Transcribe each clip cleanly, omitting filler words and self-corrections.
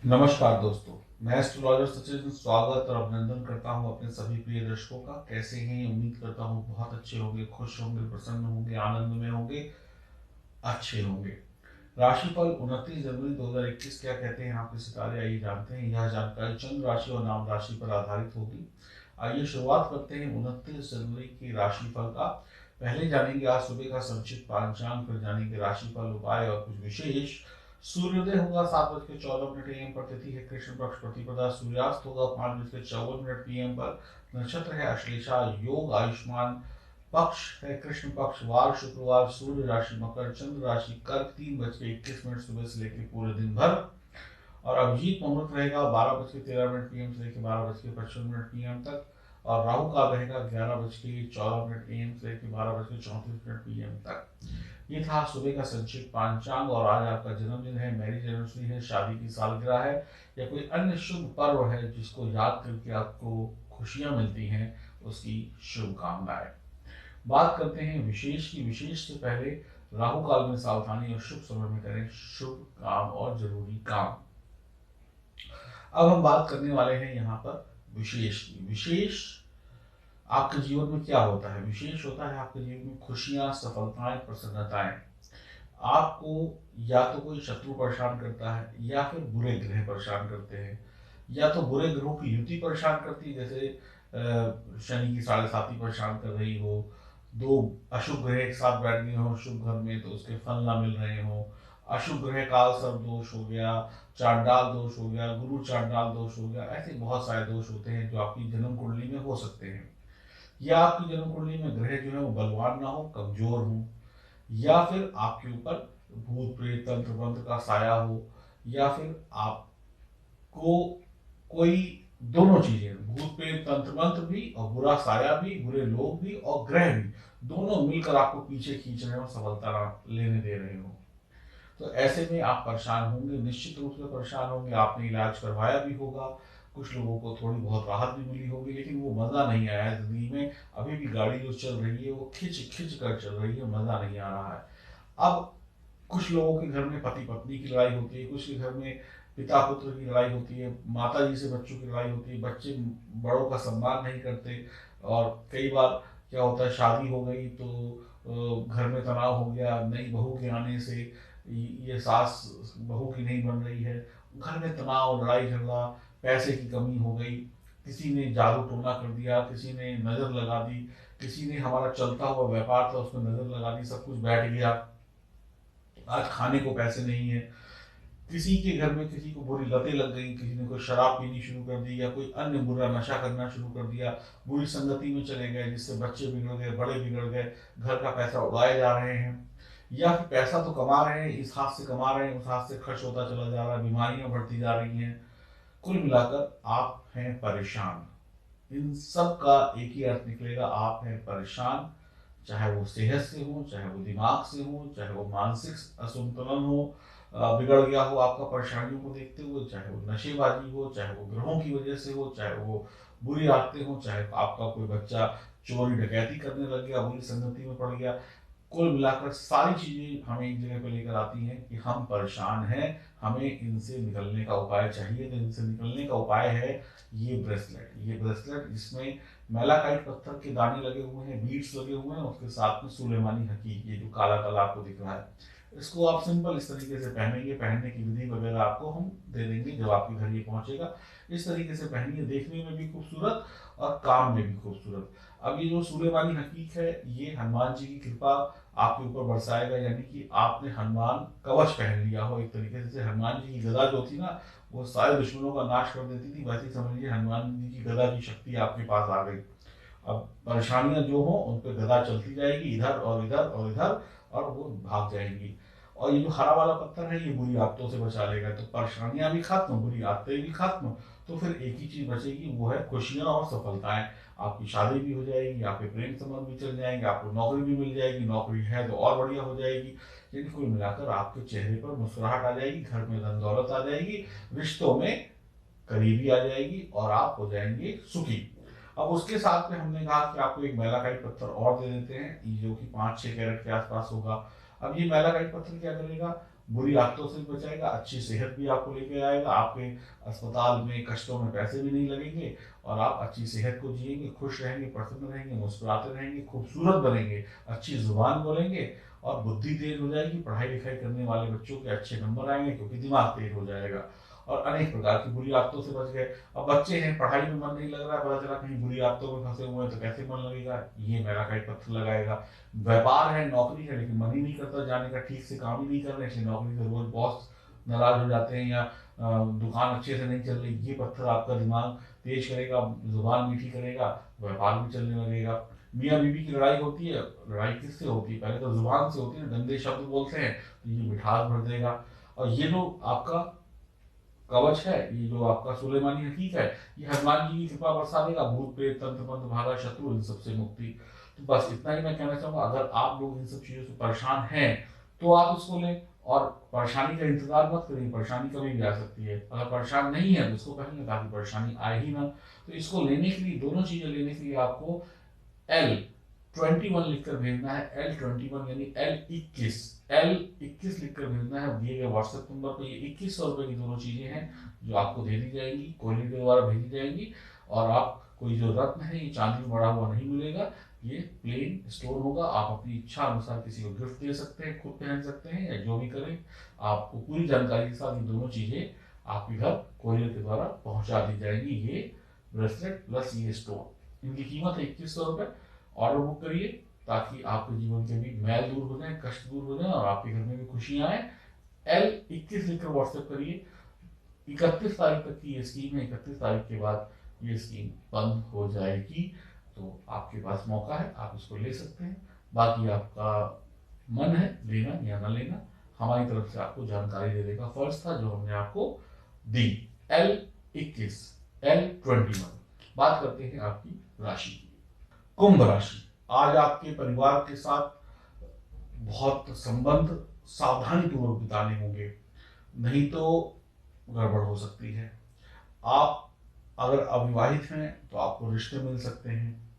नमस्कार दोस्तों, मैं एस्ट्रोलॉजर सचिन स्वागत और अभिनंदन करता हूं अपने सभी प्रिय दर्शकों का। कैसे हैं? उम्मीद करता हूं बहुत अच्छे होंगे, खुश होंगे, प्रसन्न होंगे, आनंद में होंगे, अच्छे होंगे। राशिफल 29 जनवरी 2021 क्या कहते हैं आपके सितारे, आइए जानते हैं। यह जानकारी चंद्र राशि और नाम राशि पर आधारित होगी। आइए शुरुआत करते हैं 29 जनवरी की राशिफल का। पहले जानेंगे आज सुबह का संक्षिप्त पांचांग, फिर जानेंगे राशिफल, उपाय और कुछ विशेष। सूर्योदय होगा 7:14 AM पर, तिथि है कृष्ण पक्ष प्रतिपदा। सूर्यास्त होगा 5:54 PM पर। नक्षत्र है अश्लेषा, योग आयुष्मान। पक्ष है कृष्ण पक्ष, वार शुक्रवार। सूर्य राशि मकर, चंद्र राशि कर्क। 3:21 सुबह से लेकर पूरे दिन भर। और अभिजीत मुहूर्त रहेगा 12:13 PM से लेकर 12:55 PM तक। और राहु काल रहेगा 11:14 AM से लेकर 12:34 PM तक। ये था सुबह का संक्षिप्त पांचांग। और आज आपका जन्मदिन है, मैरिज एनिवर्सरी है, शादी की सालगिरह है, या कोई अन्य शुभ पर्व है जिसको याद करके आपको खुशियां मिलती हैं, उसकी शुभकामनाएं। बात करते हैं विशेष की। विशेष से पहले राहु काल में सावधानी और शुभ समय में करें शुभ काम और जरूरी काम। अब हम बात करने वाले हैं यहाँ पर विशेष की। विशेष आपके जीवन में क्या होता है? विशेष होता है आपके जीवन में खुशियां, सफलताएं, प्रसन्नताएं। आपको या तो कोई शत्रु परेशान करता है, या फिर बुरे ग्रह परेशान करते हैं, या तो बुरे ग्रहों की युति परेशान करती है, जैसे शनि की 7.5 परेशान कर रही हो, दो अशुभ ग्रह एक साथ बैठ गए हो शुभ घर में तो उसके फल ना मिल रहे हो, अशुभ ग्रह काल सर्प दोष हो गया, चांडाल दोष हो गया, गुरु चांडाल दोष हो गया। ऐसे बहुत सारे दोष होते हैं जो आपकी जन्म कुंडली में हो सकते हैं। या आपकी जन्म कुंडली में ग्रह जो है वो बलवान ना हो, कमजोर हो, या फिर आपके ऊपर भूत प्रेत तंत्र मंत्र का साया हो, या फिर आपको कोई दोनों चीजें, भूत प्रेत तंत्र मंत्र भी और बुरा साया भी, बुरे लोग भी और ग्रह भी, दोनों मिलकर आपको पीछे खींच रहे हो, सफलता लेने दे रहे हो। तो ऐसे में आप परेशान होंगे, निश्चित रूप से परेशान होंगे। आपने इलाज करवाया भी होगा, कुछ लोगों को थोड़ी बहुत राहत भी मिली होगी, लेकिन वो मज़ा नहीं आया है ज़िंदगी में। अभी भी गाड़ी जो चल रही है वो खिंच खिंच कर चल रही है, मज़ा नहीं आ रहा है। अब कुछ लोगों के घर में पति पत्नी की लड़ाई होती है, कुछ के घर में पिता पुत्र की लड़ाई होती है, माता जी से बच्चों की लड़ाई होती है, बच्चे बड़ों का सम्मान नहीं करते। और कई बार क्या होता है, शादी हो गई तो घर में तनाव हो गया, नई बहू के आने से ये सास बहू की नहीं बन रही है, घर में तनाव, लड़ाई झगड़ा, पैसे की कमी हो गई, किसी ने जादू टोना कर दिया, किसी ने नज़र लगा दी, किसी ने हमारा चलता हुआ व्यापार था उसमें नज़र लगा दी, सब कुछ बैठ गया, आज खाने को पैसे नहीं है। किसी के घर में किसी को बुरी लतें लग गई, किसी ने कोई शराब पीनी शुरू कर दी, या कोई अन्य बुरा नशा करना शुरू कर दिया, बुरी संगति में चले गए जिससे बच्चे बिगड़ गए, बड़े बिगड़ गए, घर का पैसा उड़ाए जा रहे हैं, या फिर पैसा तो कमा रहे हैं, इस हाथ से कमा रहे हैं, उस हाथ से खर्च होता चला जा रहा है, बीमारियां बढ़ती जा रही हैं। कुल मिलाकर आप हैं परेशान। इन सब का एक ही अर्थ निकलेगा, आप हैं परेशान। चाहे वो सेहत से हो, चाहे वो दिमाग से हो, चाहे वो मानसिक असंतुलन हो, बिगड़ गया हो आपका परेशानियों को देखते हुए, चाहे वो नशेबाजी हो, चाहे वो ग्रहों की वजह से हो, चाहे वो बुरी आदतें हो, चाहे आपका कोई बच्चा चोरी डकैती करने लग गया, बुरी संगति में पड़ गया। कुल मिलाकर सारी चीजें हमें एक जगह पर लेकर आती हैं कि हम परेशान हैं, हमें इनसे निकलने का उपाय चाहिए। तो इनसे निकलने का उपाय है ये ब्रेसलेट। ये ब्रेसलेट जिसमें मेलाकाइट पत्थर के दाने लगे हुए हैं, बीड्स लगे हुए हैं, उसके साथ में सुलेमानी हकीक, ये जो काला काला आपको दिख रहा है, इसको आप सिंपल इस तरीके से पहनेंगे। पहनने की विधि वगैरह आपको हम दे देंगे जब आपके घर ये पहुंचेगा। इस तरीके से पहनिए, देखने में भी खूबसूरत और काम में भी खूबसूरत। अब ये जो सुलेमानी हकीक है, ये हनुमान जी की कृपा आपके ऊपर बरसाएगा, यानी कि आपने हनुमान कवच पहन लिया हो एक तरीके से। हनुमान जी की गदा जो थी ना, वो सारे दुश्मनों का नाश कर देती थी, वैसे ही समझ लीजिए हनुमान जी की गदा की शक्ति आपके पास आ गई। अब परेशानियां जो हो उन पर गदा चलती जाएगी, इधर और इधर और इधर, और वो भाग जाएंगी। और ये जो हरा वाला पत्थर है, ये बुरी आदतों से बचा लेगा, तो परेशानियां भी खत्म, बुरी आदतें भी खत्म। तो फिर एक ही चीज बचेगी, वो है खुशियां और सफलताएं। आपकी शादी भी हो जाएगी, आपके प्रेम संबंध भी चल जाएंगे, आपको नौकरी भी मिल जाएगी, नौकरी है तो और बढ़िया हो जाएगी। लेकिन कुल मिलाकर आपके चेहरे पर मुस्कुराहट आ जाएगी, घर में धन दौलत आ जाएगी, रिश्तों में करीबी आ जाएगी, और आप हो जाएंगे सुखी। अब उसके साथ में हमने कहा कि आपको एक मैलाकाइट पत्थर और दे देते हैं, जो कि 5-6 कैरेट के आसपास होगा। अब ये मैलाकाइट पत्थर क्या करेगा? बुरी आदतों से भी बचाएगा, अच्छी सेहत भी आपको लेके आएगा, आपके अस्पताल में कष्टों में पैसे भी नहीं लगेंगे और आप अच्छी सेहत को जिएंगे, खुश रहेंगे, प्रसन्न रहेंगे, मुस्कुराते रहेंगे, खूबसूरत बनेंगे, अच्छी जुबान बोलेंगे और बुद्धि तेज हो जाएगी। पढ़ाई लिखाई करने वाले बच्चों के अच्छे नंबर आएंगे क्योंकि दिमाग तेज हो जाएगा और अनेक प्रकार की बुरी आदतों से बच गए। अब बच्चे हैं, पढ़ाई में मन नहीं लग रहा है, पता चला कहीं बुरी आदतों में फंसे हुए हैं तो कैसे मन लगेगा, ये मैलाकाइट पत्थर लगाएगा। व्यापार है, नौकरी है, लेकिन मन ही नहीं करता जाने का, ठीक से काम ही नहीं कर रहे, इसलिए नौकरी से रोज बॉस नाराज हो जाते हैं या दुकान अच्छे से नहीं चल रही, ये पत्थर आपका दिमाग तेज करेगा, जुबान मीठी करेगा, व्यापार भी चलने लगेगा। मियाँ बीवी की लड़ाई होती है, लड़ाई किससे होती है, पहले तो जुबान से होती है, गंदे शब्द बोलते हैं तो ये मिठास भर देगा। और ये जो आपका कवच है, ये जो आपका सुलेमानी हकीक है, ये हनुमान जी की कृपा बरसा देगा, भूत प्रेत तंत्र मंत्र भागा शत्रु इन सबसे मुक्ति। तो बस इतना ही मैं कहना चाहूंगा। अगर आप लोग इन सब चीजों से परेशान हैं तो आप इसको लें और परेशानी का इंतजार मत करिए, परेशानी कभी भी आ सकती है। अगर परेशान नहीं है तो इसको पहले ताकि परेशानी आए ही ना। तो इसको लेने के लिए, दोनों चीजें लेने के लिए आपको L21 लिखकर भेजना है। L21 यानी L21 लिखकर भेजना है दिए गए व्हाट्सएप नंबर पर। ये 2100 रुपये की दोनों चीजें हैं जो आपको दे दी जाएंगी, कोरियर के द्वारा भेजी जाएंगी। और आप कोई जो रत्न है, ये चांदी में बड़ा हुआ नहीं मिलेगा, ये प्लेन स्टोन होगा। आप अपनी इच्छा अनुसार किसी को गिफ्ट दे सकते हैं, खुद पहन सकते हैं या जो भी करें। आपको पूरी जानकारी के साथ ये दोनों चीजें आपके घर कोरियर के द्वारा पहुंचा दी जाएगी। ये ब्रेसलेट प्लस ये स्टोन, इनकी कीमत है 2100 रुपये। ऑर्डर बुक करिए ताकि आपके जीवन के भी मैल दूर हो जाए, कष्ट दूर हो जाए और आपके घर में भी खुशियां आए। L21 लिखकर व्हाट्सएप करिए। 31 तारीख तक की ये स्कीम है, 31 तारीख के बाद ये स्कीम बंद हो जाएगी। तो आपके पास मौका है, आप इसको ले सकते हैं। बाकी आपका मन है लेना या ना लेना, हमारी तरफ से आपको जानकारी देने का फर्ज था जो हमने आपको दी। L21 L21। बात करते हैं आपकी राशि की। कुंभ राशि, आज आपके परिवार के साथ बहुत संबंध सावधानी पूर्वक बिताने होंगे, नहीं तो गड़बड़ हो सकती है। आप अगर अविवाहित हैं तो आपको रिश्ते मिल सकते हैं,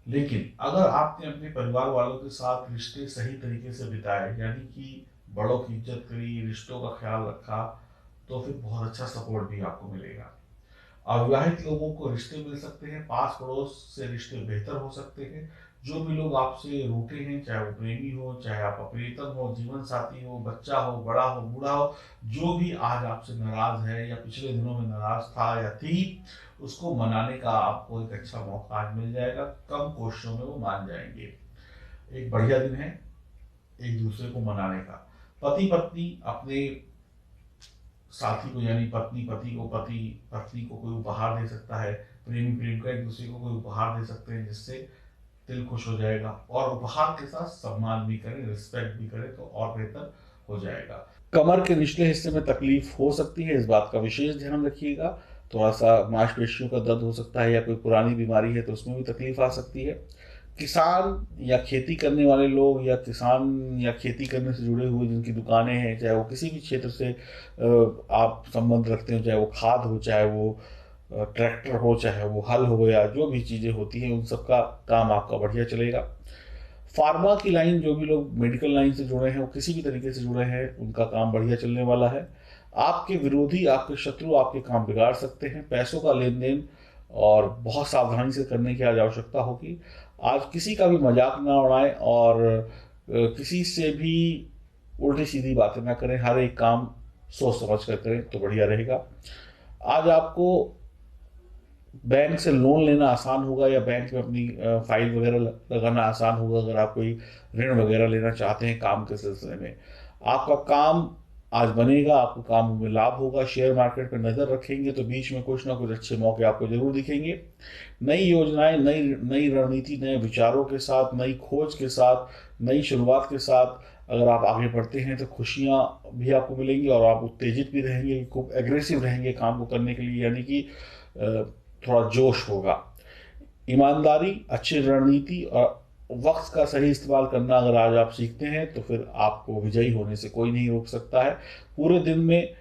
लेकिन अगर आपने अपने परिवार वालों के साथ रिश्ते सही तरीके से बिताए, यानी कि बड़ों की इज्जत करी, रिश्तों का ख्याल रखा, तो फिर बहुत अच्छा सपोर्ट भी आपको मिलेगा। अविवाहित लोगों को रिश्ते मिल सकते हैं, पास पड़ोस से रिश्ते बेहतर हो सकते हैं। जो भी लोग आपसे रूठे हैं, चाहे वो प्रेमी हो, चाहे आप प्रीतम हो, जीवन साथी हो, बच्चा हो, बड़ा हो, बूढ़ा हो, जो भी आज आपसे नाराज है या पिछले दिनों में नाराज था या थी, उसको मनाने का आपको एक अच्छा मौका आज मिल जाएगा। कम कोशिशों में वो मान जाएंगे। एक बढ़िया दिन है एक दूसरे को मनाने का। पति पत्नी अपने साथी को, यानी पत्नी पति को, पति पत्नी को कोई उपहार दे सकता है, प्रेमी प्रेमिका एक दूसरे को कोई उपहार दे सकते हैं जिससे दिल खुश हो जाएगा। और उपहार के साथ सम्मान भी करें, रिस्पेक्ट भी करें तो और बेहतर हो जाएगा। कमर के निचले हिस्से में तकलीफ हो सकती है, इस बात का विशेष ध्यान रखिएगा। थोड़ा सा मांसपेशियों का दर्द हो सकता है या कोई पुरानी बीमारी है तो उसमें भी तकलीफ आ सकती है। किसान या खेती करने वाले लोग या किसान या खेती करने से जुड़े हुए जिनकी दुकानें हैं, चाहे वो किसी भी क्षेत्र से आप संबंध रखते हो, चाहे वो खाद हो, चाहे वो ट्रैक्टर हो, चाहे वो हल हो, या जो भी चीज़ें होती हैं, उन सब का काम आपका बढ़िया चलेगा। फार्मा की लाइन, जो भी लोग मेडिकल लाइन से जुड़े हैं, वो किसी भी तरीके से जुड़े हैं, उनका काम बढ़िया चलने वाला है। आपके विरोधी, आपके शत्रु आपके काम बिगाड़ सकते हैं। पैसों का लेन देन और बहुत सावधानी से करने की आज आवश्यकता होगी। आज किसी का भी मजाक ना उड़ाएं और किसी से भी उल्टी सीधी बातें ना करें। हर एक काम सोच समझ कर करें तो बढ़िया रहेगा। आज आपको बैंक से लोन लेना आसान होगा या बैंक में अपनी फाइल वगैरह लगाना आसान होगा अगर आप कोई ऋण वगैरह लेना चाहते हैं काम के सिलसिले में। आपका काम आज बनेगा, आपको काम में लाभ होगा। शेयर मार्केट पर नज़र रखेंगे तो बीच में कुछ ना कुछ अच्छे मौके आपको जरूर दिखेंगे। नई योजनाएं, नई नई रणनीति, नए विचारों के साथ, नई खोज के साथ, नई शुरुआत के साथ अगर आप आगे बढ़ते हैं तो खुशियां भी आपको मिलेंगी और आप उत्तेजित भी रहेंगे, खूब एग्रेसिव रहेंगे काम को करने के लिए, यानी कि थोड़ा जोश होगा। ईमानदारी, अच्छी रणनीति और वक्त का सही इस्तेमाल करना अगर आज आप सीखते हैं तो फिर आपको विजयी होने से कोई नहीं रोक सकता है। पूरे दिन में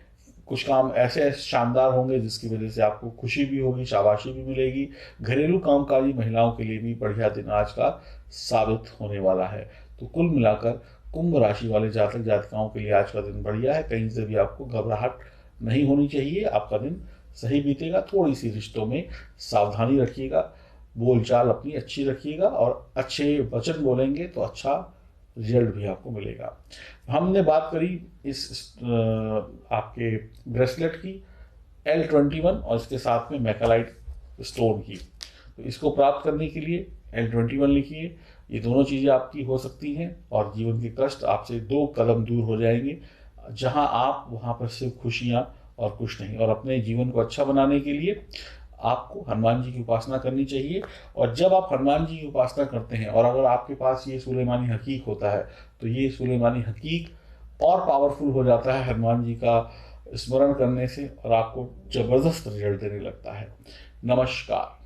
कुछ काम ऐसे शानदार होंगे जिसकी वजह से आपको खुशी भी होगी, शाबाशी भी मिलेगी। घरेलू कामकाजी महिलाओं के लिए भी बढ़िया दिन आज का साबित होने वाला है। तो कुल मिलाकर कुंभ राशि वाले जातक जातिकाओं के लिए आज का दिन बढ़िया है। कहीं से भी आपको घबराहट नहीं होनी चाहिए, आपका दिन सही बीतेगा। थोड़ी सी रिश्तों में सावधानी रखिएगा, बोलचाल अपनी अच्छी रखिएगा और अच्छे वचन बोलेंगे तो अच्छा रिजल्ट भी आपको मिलेगा। हमने बात करी आपके ब्रेसलेट की L21 और इसके साथ में मैकालाइट स्टोन की। तो इसको प्राप्त करने के लिए L21 लिखिए, ये दोनों चीज़ें आपकी हो सकती हैं और जीवन के कष्ट आपसे 2 कदम दूर हो जाएंगे। जहां आप वहां पर सिर्फ खुशियां और कुछ नहीं। और अपने जीवन को अच्छा बनाने के लिए आपको हनुमान जी की उपासना करनी चाहिए। और जब आप हनुमान जी की उपासना करते हैं और अगर आपके पास ये सुलेमानी हकीक होता है तो ये सुलेमानी हकीक और पावरफुल हो जाता है हनुमान जी का स्मरण करने से और आपको जबरदस्त रिजल्ट देने लगता है। नमस्कार।